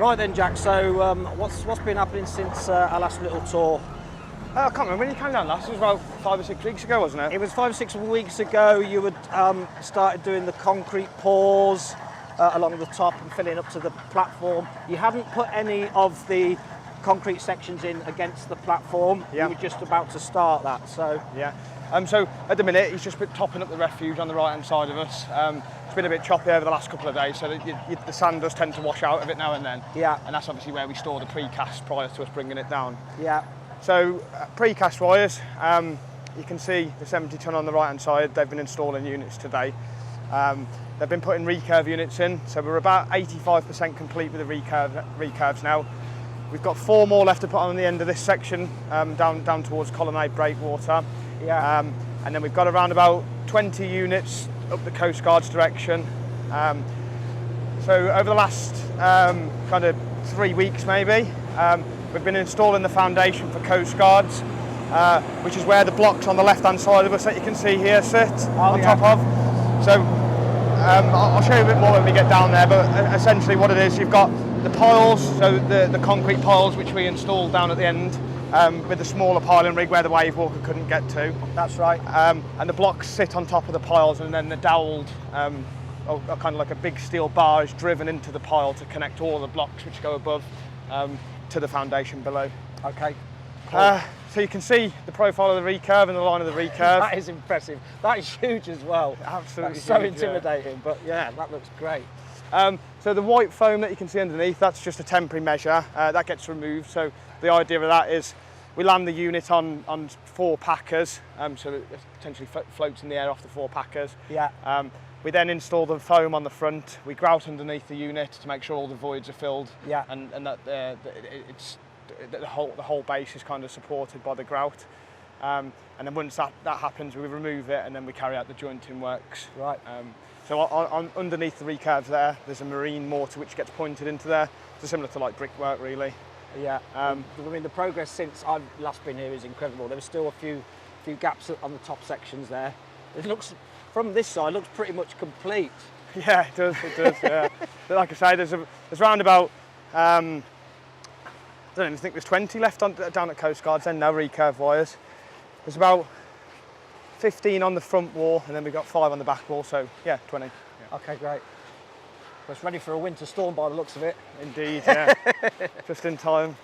Right then, Jack, so what's been happening since our last little tour? I can't remember when you came down last. It was about 5 or 6 weeks ago, wasn't it? It was 5 or 6 weeks ago. You had started doing the concrete pours along the top and filling up to the platform. You hadn't put any of the concrete sections in against the platform. Yeah. You were just about to start that, so... Yeah. So at the minute, he's just been topping up the refuge on the right-hand side of us. It's been a bit choppy over the last couple of days, so that the sand does tend to wash out of it now and then. Yeah. And that's obviously where we store the precast prior to us bringing it down. Yeah. So precast wires, you can see the 70 tonne on the right-hand side. They've been installing units today. They've been putting recurve units in, so we're about 85% complete with the recurves now. We've got 4 more left to put on the end of this section, down towards Colonnade Breakwater. Yeah. And then we've got around about 20 units up the Coast Guard's direction. So over the last kind of 3 weeks maybe, we've been installing the foundation for Coast Guards, which is where the blocks on the left-hand side of us that you can see here sit on top of. So I'll show you a bit more when we get down there, but essentially what it is, you've got the piles, so the concrete piles which we installed down at the end, with the smaller piling rig where the wave walker couldn't get to. That's right. And the blocks sit on top of the piles, and then the dowelled, or kind of like a big steel bar is driven into the pile to connect all the blocks which go above to the foundation below. Okay. Cool. So you can see the profile of the recurve and the line of the recurve. That is impressive. That is huge as well. Absolutely. That's so huge, intimidating, but yeah, that looks great. So the white foam that you can see underneath, that's just a temporary measure. That gets removed. So the idea of that is we land the unit on 4 packers, so that it potentially floats in the air off the 4 packers. Yeah. We then install the foam on the front. We grout underneath the unit to make sure all the voids are filled. Yeah. And that the whole base is kind of supported by the grout. And then once that happens, we remove it and then we carry out the jointing works. Right. So on underneath the recurves there's a marine mortar which gets pointed into there. So similar to like brickwork, really. Yeah. I mean, the progress since I've last been here is incredible. There are still a few gaps on the top sections there. It looks, from this side, looks pretty much complete. Yeah, it does. Yeah. But like I say, there's around about I don't even think there's 20 left down at Coast Guard's end now, recurve wires. There's about 15 on the front wall, and then we've got 5 on the back wall, so yeah, 20. Yeah. Okay, great. Well, it's ready for a winter storm by the looks of it. Indeed, yeah. Just in time.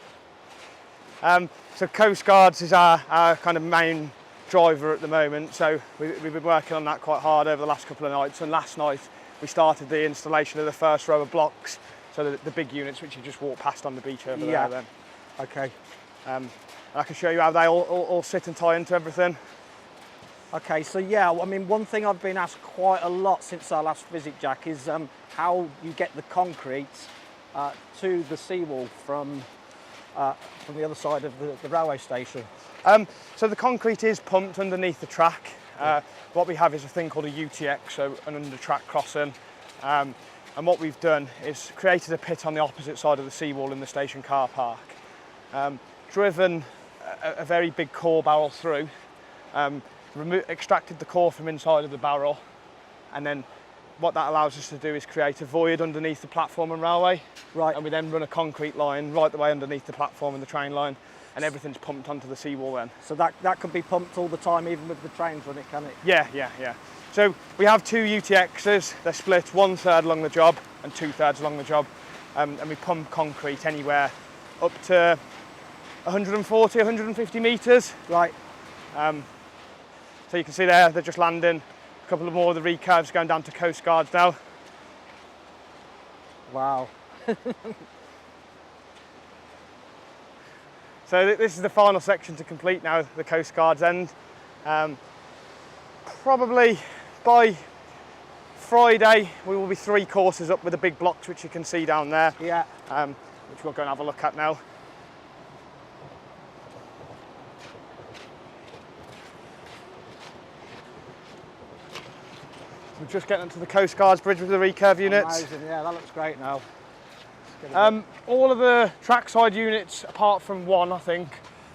So Coast Guards is our kind of main driver at the moment, so we've been working on that quite hard over the last couple of nights, and last night we started the installation of the first row of blocks, so the big units which you just walk past on the beach over there then. Okay. I can show you how they all sit and tie into everything. Okay, so yeah, I mean, one thing I've been asked quite a lot since our last visit, Jack, is how you get the concrete to the seawall from the other side of the railway station. So the concrete is pumped underneath the track. What we have is a thing called a UTX, so an under-track crossing. And what we've done is created a pit on the opposite side of the seawall in the station car park. Driven a very big core barrel through, extracted the core from inside of the barrel, and then what that allows us to do is create a void underneath the platform and railway. Right. And we then run a concrete line right the way underneath the platform and the train line, and everything's pumped onto the seawall then. So that can be pumped all the time, even with the trains running, can it? Yeah. So we have 2 UTXs. They're split 1/3 along the job and 2/3 along the job, and we pump concrete anywhere up to 140, 150 metres. Right. So you can see there, they're just landing. A couple of more of the recurves going down to Coast Guards now. Wow. So this is the final section to complete now, the Coast Guard's end. Probably by Friday, we will be 3 courses up with the big blocks, which you can see down there. Yeah. Which we'll go and have a look at now. We're just getting onto the Coast Guard's bridge with the recurve units. Amazing, yeah, that looks great now. All of the trackside units, apart from one, I think,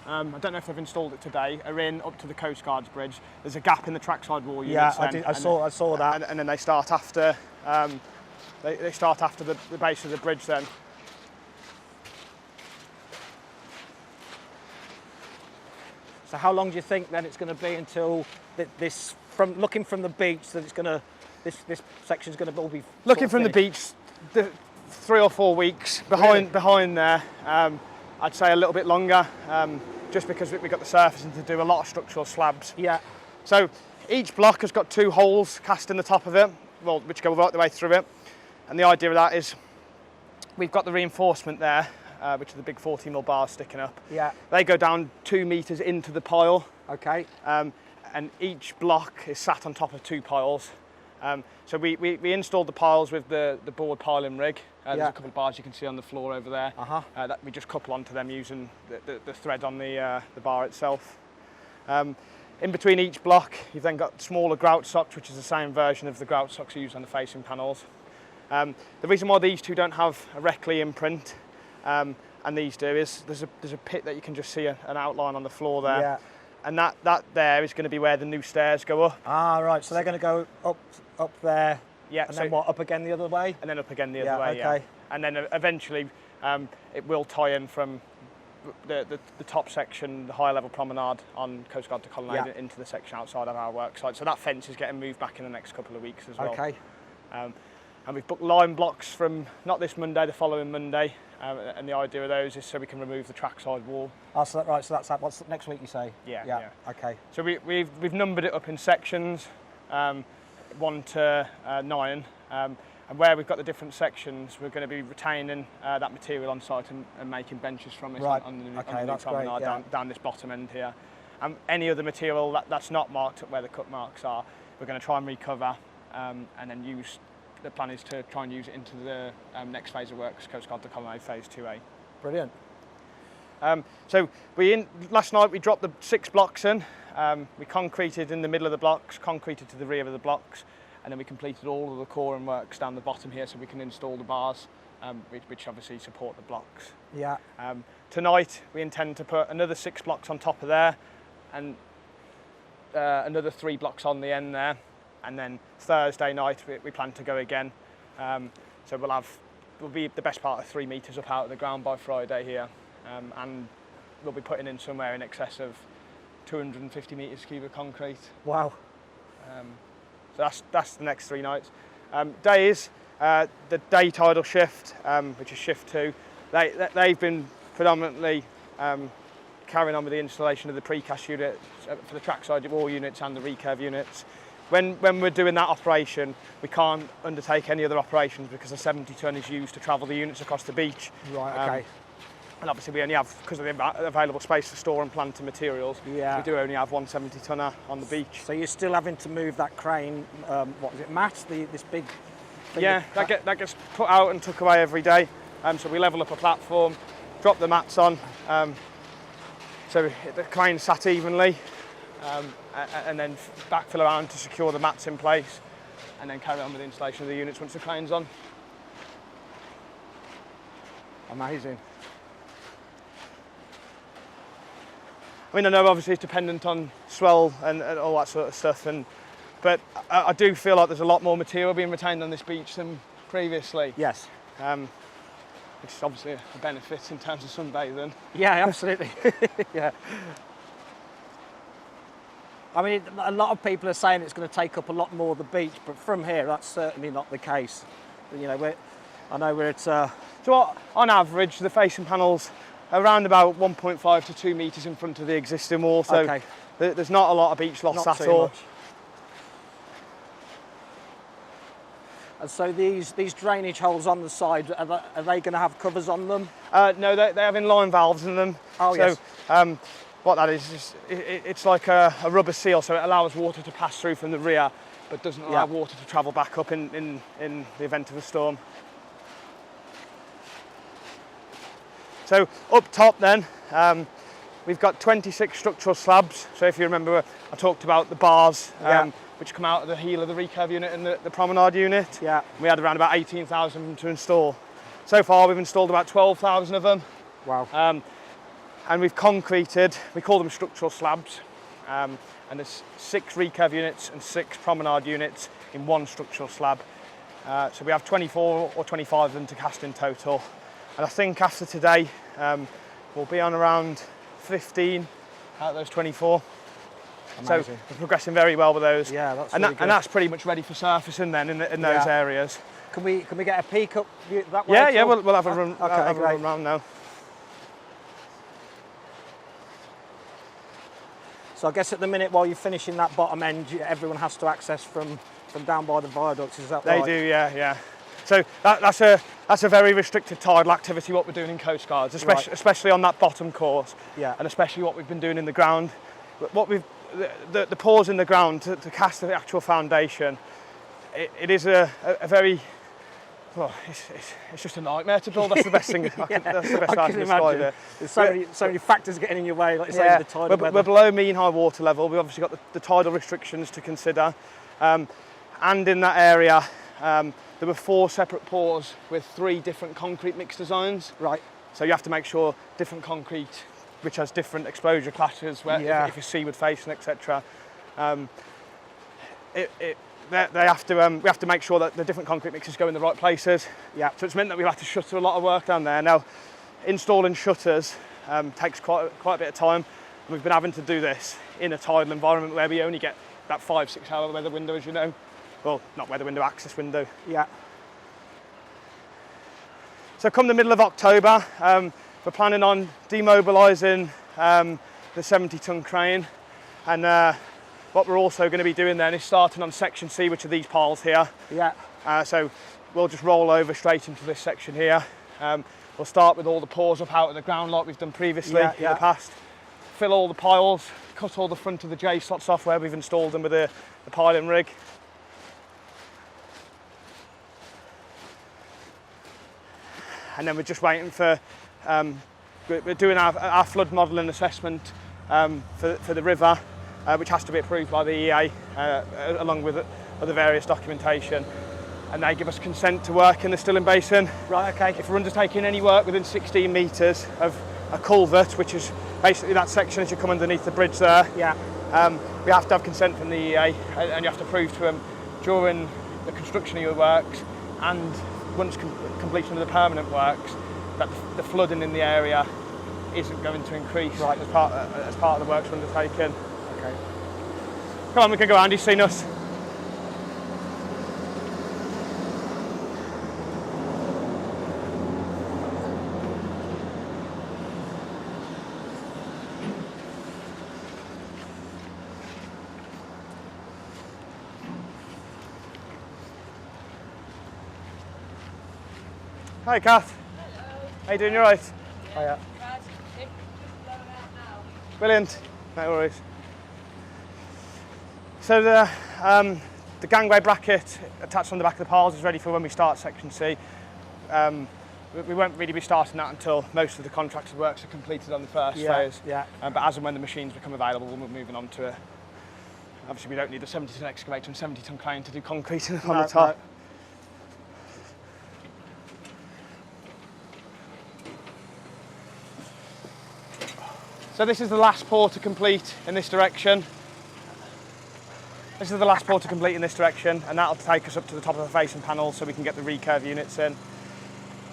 I don't know if they've installed it today, are in up to the Coast Guard's bridge. There's a gap in the trackside wall units. Yeah, I saw that. And then they start after, they start after the base of the bridge then. So how long do you think then it's going to be until this, from looking from the beach, that it's going to, this section's going to all be looking from the beach, 3 or 4 weeks behind there. I'd say a little bit longer, just because we've got the surfacing to do a lot of structural slabs. Yeah. So each block has got 2 holes cast in the top of it, well, which go right the way through it. And the idea of that is we've got the reinforcement there, which are the big 40mm bars sticking up. Yeah. They go down 2 metres into the pile. Okay. And each block is sat on top of 2 piles. So we installed the piles with the board piling rig. There's a couple of bars you can see on the floor over there. That we just couple onto them using the thread on the bar itself. In between each block, you've then got smaller grout socks, which is the same version of the grout socks used on the facing panels. The reason why these 2 don't have a Reckley imprint, and these do, is there's a pit that you can just see an outline on the floor there. Yeah. And that there is going to be where the new stairs go up. Ah, right. So they're going to go up there. Yeah. And then what? Up again the other way. And then up again the other way. Okay. Yeah. And then eventually, it will tie in from the top section, the higher level promenade on Coast Guard to Colonnade into the section outside of our work site. So that fence is getting moved back in the next couple of weeks as well. Okay. And we've booked lime blocks from not this Monday, the following Monday. And the idea of those is so we can remove the trackside wall. Oh, so right. So that's what's next week, you say? Yeah. Okay. So we've numbered it up in sections, 1 to 9, and where we've got the different sections, we're going to be retaining that material on site and making benches from it on the new promenade down this bottom end here. And any other material that's not marked up where the cut marks are, we're going to try and recover and then use. The plan is to try and use it into the next phase of works, Coast Guard to Colonnade Phase 2A. Brilliant. So last night we dropped the 6 blocks in. We concreted in the middle of the blocks, concreted to the rear of the blocks, and then we completed all of the core and works down the bottom here so we can install the bars, which obviously support the blocks. Yeah. Tonight we intend to put another 6 blocks on top of there, and another 3 blocks on the end there. And then Thursday night we plan to go again. So we'll be the best part of 3 metres up out of the ground by Friday here, and we'll be putting in somewhere in excess of 250 metres cube of concrete. Wow. So that's the next 3 nights. Days, the day tidal shift, which is shift 2, they've been predominantly carrying on with the installation of the precast units for the trackside wall units and the recurve units. When we're doing that operation, we can't undertake any other operations because the 70 tonne is used to travel the units across the beach. Right, okay. And obviously we only have, because of the available space to store and plant and materials, we do only have 1 70 tonner on the beach. So you're still having to move that crane, what is it, Matt? This big thing? Yeah, that gets put out and took away every day. So we level up a platform, drop the mats on, so the crane sat evenly. And then backfill around to secure the mats in place, and then carry on with the installation of the units once the crane's on. Amazing. I mean, I know obviously it's dependent on swell and all that sort of stuff, but I do feel like there's a lot more material being retained on this beach than previously. Yes. Which is obviously a benefit in terms of sunbathing. Yeah, absolutely. Yeah. I mean, a lot of people are saying it's going to take up a lot more of the beach, but from here, that's certainly not the case. You know, I know we're at... So on average, the facing panels are around about 1.5 to 2 metres in front of the existing wall, so there's not a lot of beach loss at all. Much. And so these drainage holes on the side, are they going to have covers on them? No, they have inline valves in them. Oh, so, yes. What that is it's like a rubber seal, so it allows water to pass through from the rear, but doesn't allow water to travel back up in the event of a storm. So up top then, we've got 26 structural slabs. So if you remember, I talked about the bars, which come out of the heel of the recurve unit and the promenade unit. Yeah. We had around about 18,000 of them to install. So far we've installed about 12,000 of them. Wow. And we've concreted, we call them structural slabs, and there's 6 recurve units and 6 promenade units in 1 structural slab. So we have 24 or 25 of them to cast in total. And I think after today, we'll be on around 15 out of those 24. Amazing. So we're progressing very well with those. Yeah, that's and, really good. And that's pretty much ready for surfacing then in those areas. Can we get a peek up that way? Yeah, we'll have a run. Okay, have a run round now. So I guess at the minute while you're finishing that bottom end, everyone has to access from down by the viaducts. Is that right? They do, yeah. So that's a very restricted tidal activity what we're doing in Coast Guards, especially on that bottom course. Yeah. And especially what we've been doing in the ground. The pours in the ground to cast the actual foundation. It is a very, well, it's just a nightmare to build. That's the best thing. That's the best I can describe it. There's so many factors getting in your way, like you say, the tidal weather. We're below mean high water level. We've obviously got the tidal restrictions to consider, and in that area there were 4 separate pours with 3 different concrete mix designs. Right. So you have to make sure different concrete, which has different exposure classes, where if you're seaward facing, etc. We have to make sure that the different concrete mixes go in the right places. Yeah. So it's meant that we've had to shutter a lot of work down there. Now, installing shutters takes quite a bit of time. And we've been having to do this in a tidal environment where we only get that 5-6 hour weather window, as you know. Well, not weather window, access window. Yeah. So come the middle of October, we're planning on demobilising the 70-ton crane, and what we're also going to be doing then is starting on section C, which are these piles here. Yeah. So we'll just roll over straight into this section here. We'll start with all the pours up out of the ground like we've done previously in the past. Fill all the piles, cut all the front of the J slots off where we've installed them with the piling rig. And then we're just waiting for, we're doing our flood modelling assessment for the river, which has to be approved by the EA, along with other various documentation. And they give us consent to work in the Stilling Basin. Right, okay. If we're undertaking any work within 16 metres of a culvert, which is basically that section as you come underneath the bridge there, we have to have consent from the EA, and you have to prove to them during the construction of your works and once completion of the permanent works that the flooding in the area isn't going to increase as part of the works we're undertaking. Okay. Come on, we can go around. You've seen us. Hi, Kath. Hello. How you doing? You all right? Hiya. Right, it's just blowing out now. Brilliant. No worries. So the gangway bracket attached on the back of the piles is ready for when we start section C. We won't really be starting that until most of the contracted works are completed on the first phase. Yeah. But as and when the machines become available, we'll be moving on to it. Obviously, we don't need a 70-ton excavator and 70-ton crane to do concrete on the top. No. So this is the last pour to complete in this direction. This is the last pour to complete in this direction, and that'll take us up to the top of the facing panel so we can get the recurve units in.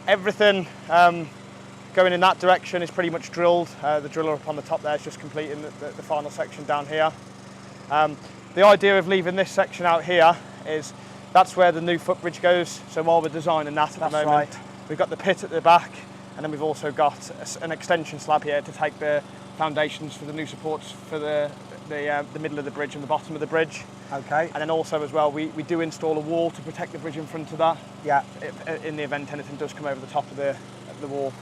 Everything going in that direction is pretty much drilled. The driller up on the top there is just completing the final section down here. The idea of leaving this section out here is that's where the new footbridge goes. So while we're designing that at the moment, we've got the pit at the back, and then we've also got an extension slab here to take the foundations for the new supports for the middle of the bridge and the bottom of the bridge. Okay. And then also as well, we do install a wall to protect the bridge in front of that. Yeah. In the event anything does come over the top of the wall.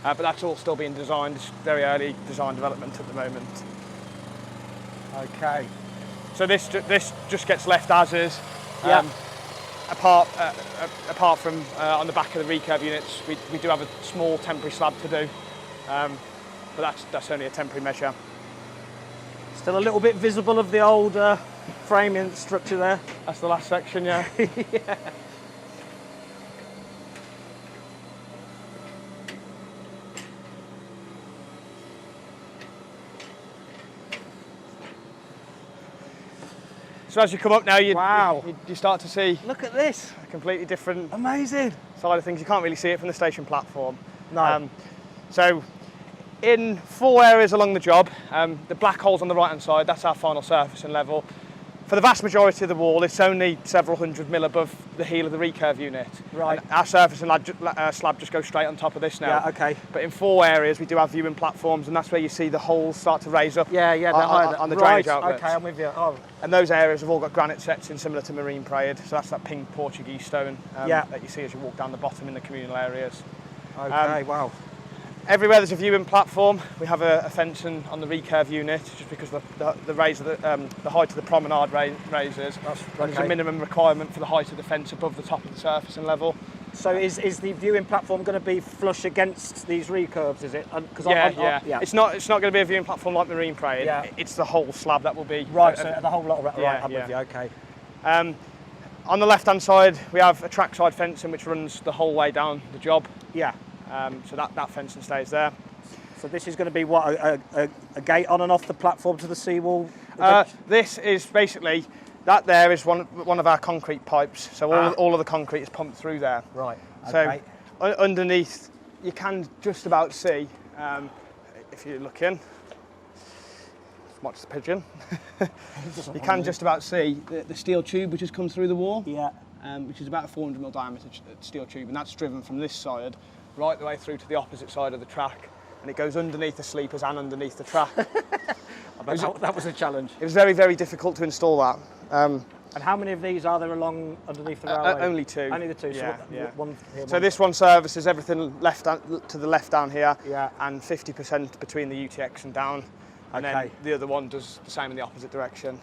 But that's all still being designed. It's very early design development at the moment. Okay. So this just gets left as is. Yeah. Apart from on the back of the recurve units, we do have a small temporary slab to do. But that's only a temporary measure. Still a little bit visible of the old framing structure there. That's the last section, yeah. Yeah. So as you come up now, you start to see Look at this. a completely different Amazing. side of things. You can't really see it from the station platform. No. So in 4 areas along the job. The black holes on the right hand side, that's our final surfacing level. For the vast majority of the wall, it's only several hundred mil above the heel of the recurve unit. Right. And our surfacing slab just goes straight on top of this now. Yeah, okay. But in 4 areas, we do have viewing platforms, and that's where you see the holes start to raise up on the right, drainage outlets. Okay, I'm with you. Oh. And those areas have all got granite sets in, similar to marine parade. So that's that pink Portuguese stone that you see as you walk down the bottom in the communal areas. Okay, wow. Everywhere there's a viewing platform, we have a fencing on the recurve unit, just because the raise of the height of the promenade raises. There's a minimum requirement for the height of the fence above the top of the surfacing level. So is the viewing platform going to be flush against these recurves? Is it? Yeah. It's not going to be a viewing platform like marine parade. Yeah. It's the whole slab that will be. Right. So the whole lot. Right. Yeah, I'm with you. Okay. On the left-hand side, we have a trackside fencing which runs the whole way down the job. Yeah. So that fencing stays there. So this is going to be what, a gate on and off the platform to the seawall? This is basically, that there is one of our concrete pipes. So all of the concrete is pumped through there. Right. Okay. So underneath, you can just about see, if you look in, watch the pigeon, you can just about see the steel tube which has come through the wall. Yeah. Which is about a 400mm diameter steel tube, and that's driven from this side right the way through to the opposite side of the track, and it goes underneath the sleepers and underneath the track. That was a challenge. It was very, very difficult to install that. And how many of these are there along underneath the railway? Only 2. Only the 2. Yeah, so yeah. One here, so this one services everything to the left down here, yeah, and 50% between the UTX and down, and then the other one does the same in the opposite direction.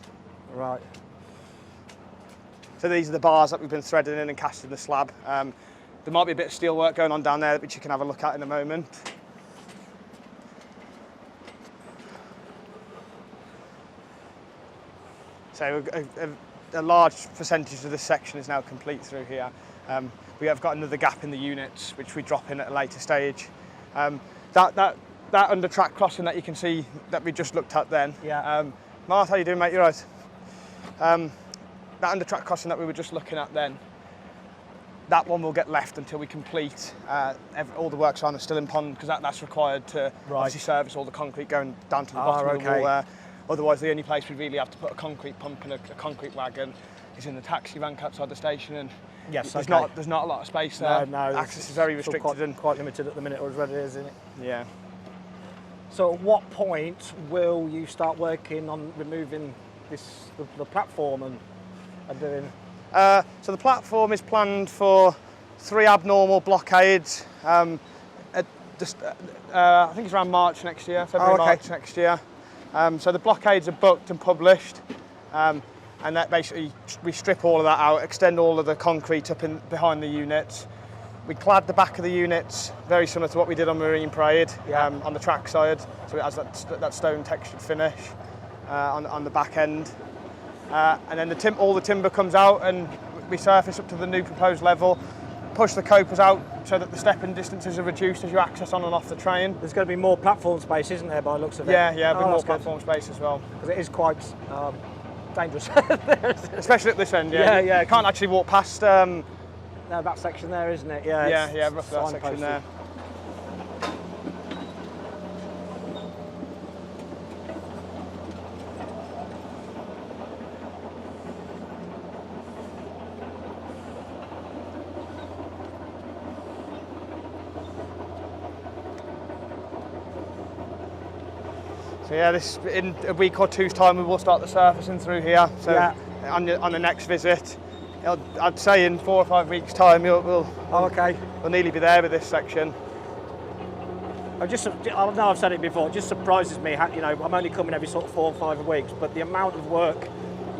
Right. So these are the bars that we've been threading in and casting the slab. There might be a bit of steel work going on down there, which you can have a look at in a moment. So a large percentage of this section is now complete through here. We have got another gap in the units, which we drop in at a later stage. That under track crossing that you can see that we just looked at then. Yeah. Mark, how you doing, mate? You're right. That under track crossing that we were just looking at then, that one will get left until we complete all the works on still in pond, because that's required to obviously service all the concrete going down to the bottom of the wall there. Otherwise, the only place we really have to put a concrete pump and a concrete wagon is in the taxi rank outside the station, and there's not a lot of space there. No, access is very restricted and quite limited at the minute, or as it is, isn't it? Yeah. So, at what point will you start working on removing the platform and doing? So the platform is planned for 3 abnormal blockades. I think it's around March next year, March next year. So the blockades are booked and published, and that basically we strip all of that out, extend all of the concrete up behind the units. We clad the back of the units very similar to what we did on Marine Parade, on the track side, so it has that stone textured finish on the back end. And then all the timber comes out, and we surface up to the new proposed level, push the copers out so that the stepping distances are reduced as you access on and off the train. There's going to be more platform space, isn't there, by the looks of it? Yeah, more platform space as well. Because it is quite dangerous. Especially at this end, Yeah. You can't actually walk past... no, that section there, isn't it? Yeah, roughly that section there. So yeah, this in a week or two's time we will start the surfacing through here. So on the next visit, I'd say in 4 or 5 weeks' time we'll nearly be there with this section. I know I've said it before. It just surprises me. I'm only coming every sort of 4 or 5 weeks, but the amount of work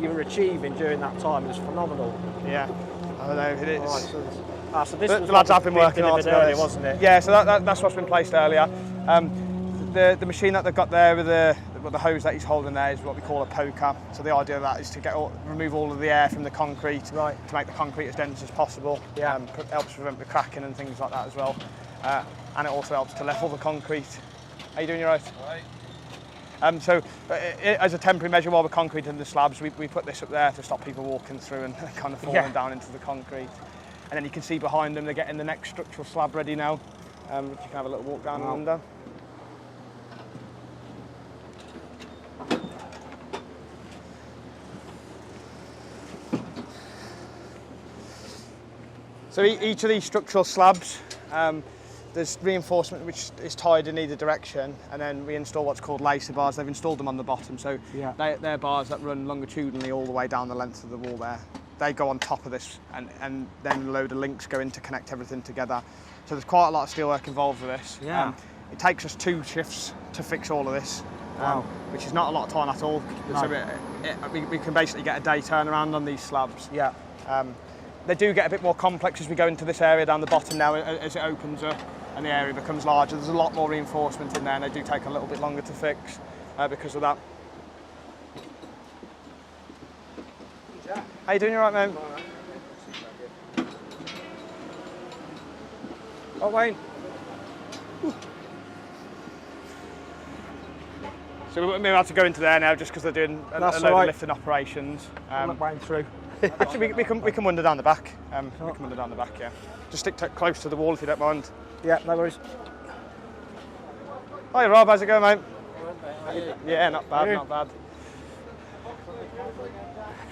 you're achieving during that time is phenomenal. Yeah, I don't know. It is. Right, so this the lads have been working on it earlier, wasn't it? Yeah, so that's what's been placed earlier. The machine that they've got there with the hose that he's holding there is what we call a poker. So the idea of that is to remove all of the air from the concrete, to make the concrete as dense as possible. Yeah. Helps prevent the cracking and things like that as well. And it also helps to level the concrete. How you doing? You right? All right. So as a temporary measure while we're concreting the slabs, we put this up there to stop people walking through and kind of falling down into the concrete. And then you can see behind them they're getting the next structural slab ready now, which you can have a little walk down and under. So each of these structural slabs, there's reinforcement which is tied in either direction, and then we install what's called lacer bars. They've installed them on the bottom, so they're bars that run longitudinally all the way down the length of the wall there. They go on top of this, and then a load of links go in to connect everything together. So there's quite a lot of steelwork involved with this. Yeah. It takes us 2 shifts to fix all of this, Wow. which is not a lot of time at all. No. So we can basically get a day turnaround on these slabs. Yeah. They do get a bit more complex as we go into this area down the bottom now, as it opens up and the area becomes larger. There's a lot more reinforcement in there, and they do take a little bit longer to fix because of that. How you doing? You all right, mate? Oh, Wayne. So we're about to go into there now, just because they're doing a load of lifting operations. Let Wayne through. Actually, we can wander down the back. We can wander down the back, yeah. Just stick close to the wall if you don't mind. Yeah, no worries. Hi, Rob. How's it going, mate? Yeah, not bad, not bad.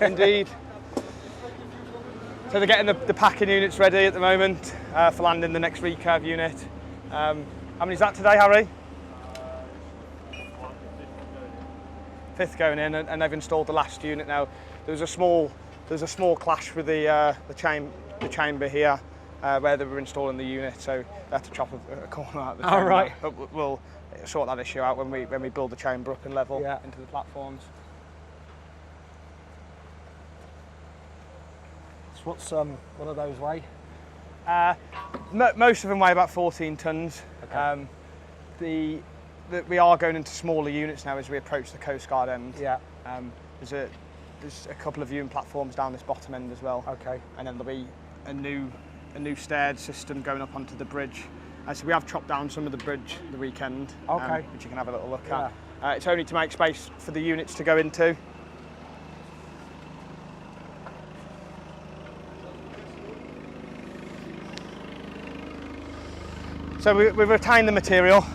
Indeed. So they're getting the packing units ready at the moment for landing the next recurve unit. How many is that today, Harry? 5th going in, and they've installed the last unit now. There's a small clash with the chamber here where they were installing the unit, so they had to chop a corner out of the chamber. Oh, right. But we'll sort that issue out when we build the chamber up and level into the platforms. So what's one of those weigh? Most of them weigh about 14 tonnes. Okay. We are going into smaller units now as we approach the Coast Guard end. Yeah. There's a couple of viewing platforms down this bottom end as well. Okay. And then there'll be a new stairs system going up onto the bridge. So we have chopped down some of the bridge the weekend, which you can have a little look at. It's only to make space for the units to go into. So we've retained the material.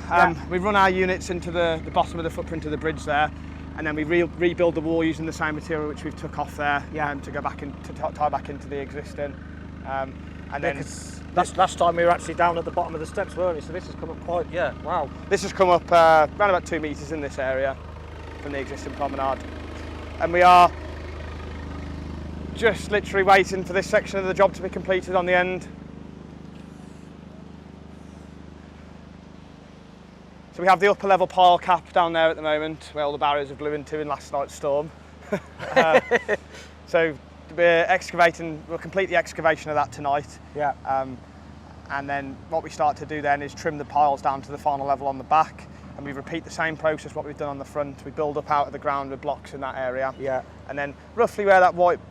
We run our units into the bottom of the footprint of the bridge there, and then we rebuild the wall using the same material which we've took off there to go back in, to tie back into the existing. And then last time we were actually down at the bottom of the steps, weren't we? So this has come up quite, wow. This has come up around about 2 metres in this area from the existing promenade. And we are just literally waiting for this section of the job to be completed on the end. So we have the upper level pile cap down there at the moment, where all the barriers have blew into in last night's storm. So we'll complete the excavation of that tonight. Yeah. And then what we start to do then is trim the piles down to the final level on the back, and we repeat the same process what we've done on the front. We build up out of the ground with blocks in that area. Yeah. And then roughly where that white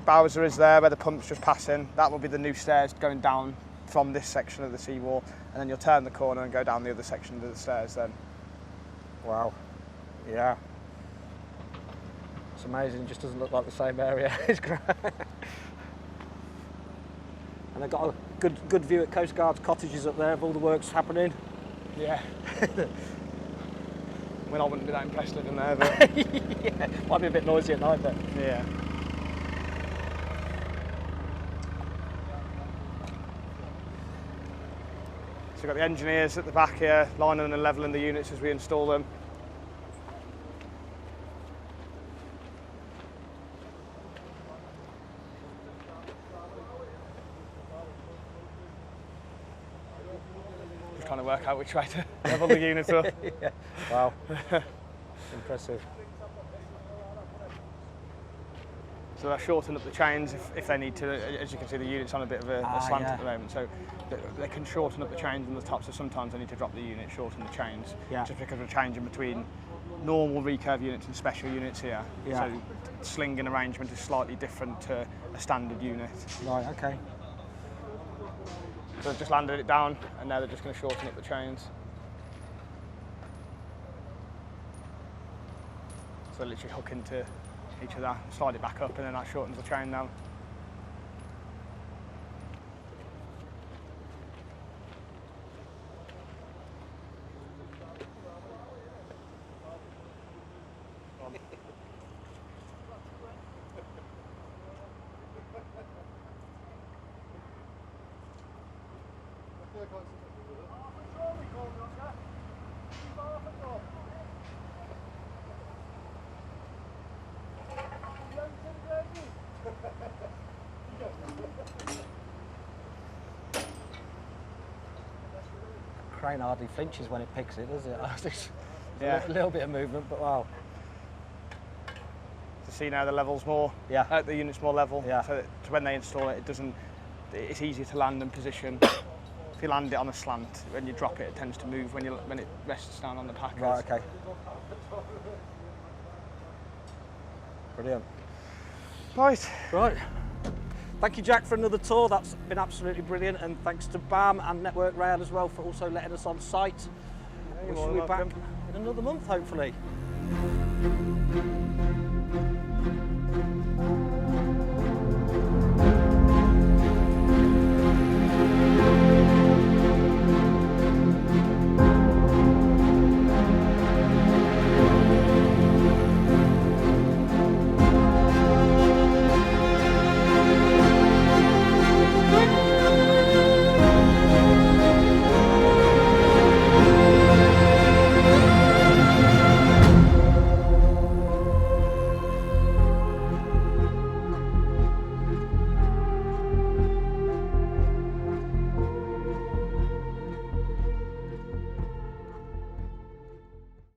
bowser is there, where the pump's just passing, that will be the new stairs going down from this section of the seawall, and then you'll turn the corner and go down the other section of the stairs then. Wow. Yeah. It's amazing, it just doesn't look like the same area. It's great. And they've got a good view at Coast Guard's cottages up there of all the works happening. Yeah. Well, I wouldn't be that impressed living there, but yeah, might be a bit noisy at night, but yeah. So we've got the engineers at the back here, lining and levelling the units as we install them. Just trying to work out which way to level the units up. yeah. Wow. Impressive. So they'll shorten up the chains if they need to. As you can see, the unit's on a bit of a slant at the moment, so they can shorten up the chains on the top. So sometimes they need to drop the unit, shorten the chains, just because we're changing between normal recurve units and special units here. Yeah. So slinging arrangement is slightly different to a standard unit. Right, okay. So they've just landed it down, and now they're just going to shorten up the chains. So they literally hook into each of that, slide it back up, and then that shortens the chain down. Crane hardly flinches when it picks it, does it? There's Yeah. a little bit of movement, but wow. To see now the level's more, Yeah. the unit's more level. Yeah. So that when they install it, it's easier to land and position. If you land it on a slant, when you drop it, it tends to move when it rests down on the packers. Right, okay. Brilliant. Right. Right. Thank you, Jack, for another tour. That's been absolutely brilliant. And thanks to BAM and Network Rail as well for also letting us on site. You're We shall be back welcome. in another month, hopefully.